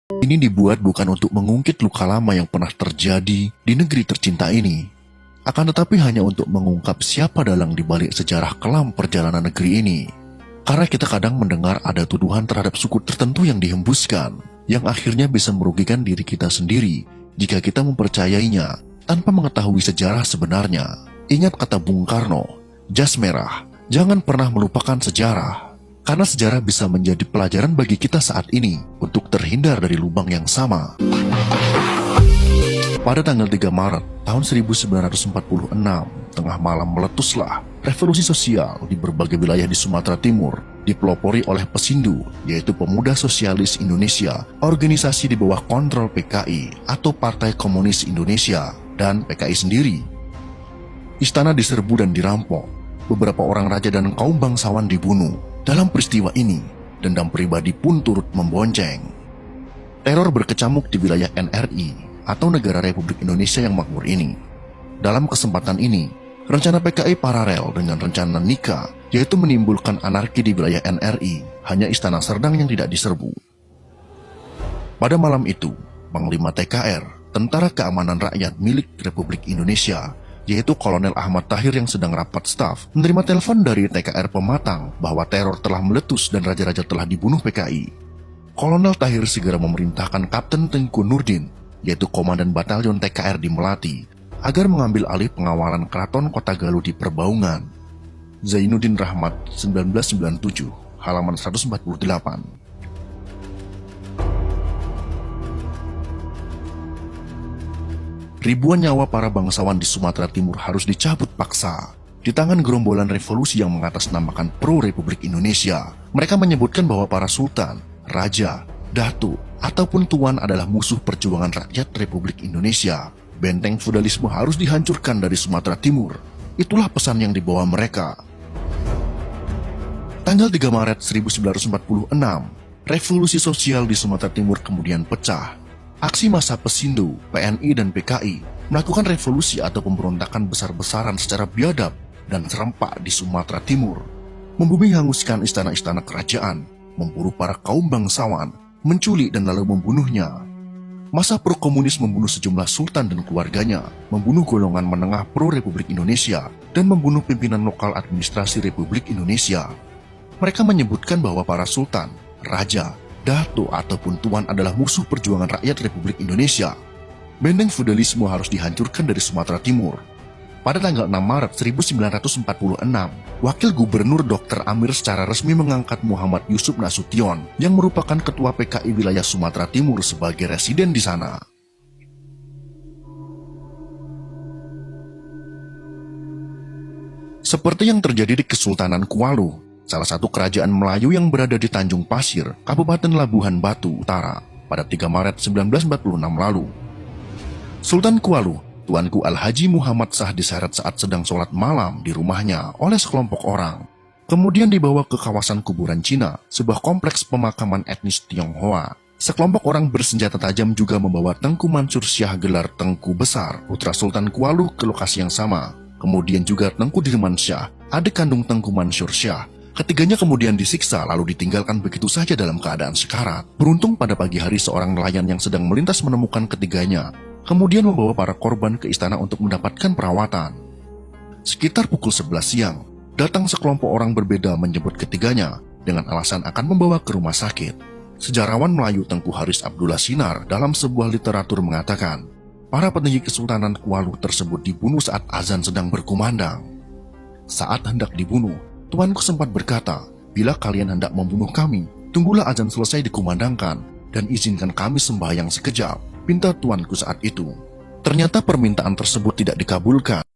Ini dibuat bukan untuk mengungkit luka lama yang pernah terjadi di negeri tercinta ini, akan tetapi hanya untuk mengungkap siapa dalang di balik sejarah kelam perjalanan negeri ini. Karena kita kadang mendengar ada tuduhan terhadap suku tertentu yang dihembuskan, yang akhirnya bisa merugikan diri kita sendiri jika kita mempercayainya tanpa mengetahui sejarah sebenarnya. Ingat kata Bung Karno, jas merah, jangan pernah melupakan sejarah. Karena sejarah bisa menjadi pelajaran bagi kita saat ini untuk terhindar dari lubang yang sama. Pada tanggal 3 Maret tahun 1946, tengah malam meletuslah revolusi sosial di berbagai wilayah di Sumatera Timur, dipelopori oleh Pesindu, yaitu Pemuda Sosialis Indonesia, organisasi di bawah kontrol PKI atau Partai Komunis Indonesia, dan PKI sendiri. Istana diserbu dan dirampok, beberapa orang raja dan kaum bangsawan dibunuh. Dalam peristiwa ini, dendam pribadi pun turut membonceng. Teror berkecamuk di wilayah NRI atau Negara Republik Indonesia yang makmur ini. Dalam kesempatan ini, rencana PKI paralel dengan rencana Nika, yaitu menimbulkan anarki di wilayah NRI, hanya Istana Serdang yang tidak diserbu. Pada malam itu, Panglima TKR, Tentara Keamanan Rakyat milik Republik Indonesia, yaitu Kolonel Ahmad Tahir yang sedang rapat staf, menerima telepon dari TKR Pematang bahwa teror telah meletus dan raja-raja telah dibunuh PKI. Kolonel Tahir segera memerintahkan Kapten Tengku Nurdin, yaitu Komandan Batalion TKR di Melati, agar mengambil alih pengawalan Keraton Kota Galuh di Perbaungan. Zainuddin Rahmat, 1997, halaman 148. Ribuan nyawa para bangsawan di Sumatera Timur harus dicabut paksa di tangan gerombolan revolusi yang mengatasnamakan pro-Republik Indonesia. Mereka menyebutkan bahwa para sultan, raja, datu, ataupun tuan adalah musuh perjuangan rakyat Republik Indonesia. Benteng feudalisme harus dihancurkan dari Sumatera Timur. Itulah pesan yang dibawa mereka. Tanggal 3 Maret 1946, revolusi sosial di Sumatera Timur kemudian pecah. Aksi massa Pesindu, PNI, dan PKI melakukan revolusi atau pemberontakan besar-besaran secara biadab dan serempak di Sumatera Timur. Membumi hanguskan istana-istana kerajaan, memburu para kaum bangsawan, menculik dan lalu membunuhnya. Massa pro-komunis membunuh sejumlah sultan dan keluarganya, membunuh golongan menengah pro-Republik Indonesia, dan membunuh pimpinan lokal administrasi Republik Indonesia. Mereka menyebutkan bahwa para sultan, raja, datu ataupun tuan adalah musuh perjuangan rakyat Republik Indonesia. Benteng feudalisme harus dihancurkan dari Sumatera Timur. Pada tanggal 6 Maret 1946, Wakil Gubernur Dr. Amir secara resmi mengangkat Muhammad Yusuf Nasution yang merupakan Ketua PKI wilayah Sumatera Timur sebagai residen di sana. Seperti yang terjadi di Kesultanan Kualu, salah satu kerajaan Melayu yang berada di Tanjung Pasir, Kabupaten Labuhan Batu Utara, pada 3 Maret 1946 lalu. Sultan Kualu, Tuanku Al-Haji Muhammad Shah, diseret saat sedang sholat malam di rumahnya oleh sekelompok orang. Kemudian dibawa ke kawasan kuburan Cina, sebuah kompleks pemakaman etnis Tionghoa. Sekelompok orang bersenjata tajam juga membawa Tengku Mansur Syah gelar Tengku Besar, putra Sultan Kualu, ke lokasi yang sama. Kemudian juga Tengku Dirman Syah, adik kandung Tengku Mansur Syah. Ketiganya kemudian disiksa lalu ditinggalkan begitu saja dalam keadaan sekarat. Beruntung pada pagi hari seorang nelayan yang sedang melintas menemukan ketiganya, kemudian membawa para korban ke istana untuk mendapatkan perawatan. Sekitar pukul 11 siang, datang sekelompok orang berbeda menyebut ketiganya dengan alasan akan membawa ke rumah sakit. Sejarawan Melayu Tengku Haris Abdullah Sinar dalam sebuah literatur mengatakan, para petinggi Kesultanan Kualu tersebut dibunuh saat azan sedang berkumandang. Saat hendak dibunuh, Tuanku sempat berkata, bila kalian hendak membunuh kami, tunggulah azan selesai dikumandangkan dan izinkan kami sembahyang sekejap, pinta tuanku saat itu. Ternyata permintaan tersebut tidak dikabulkan.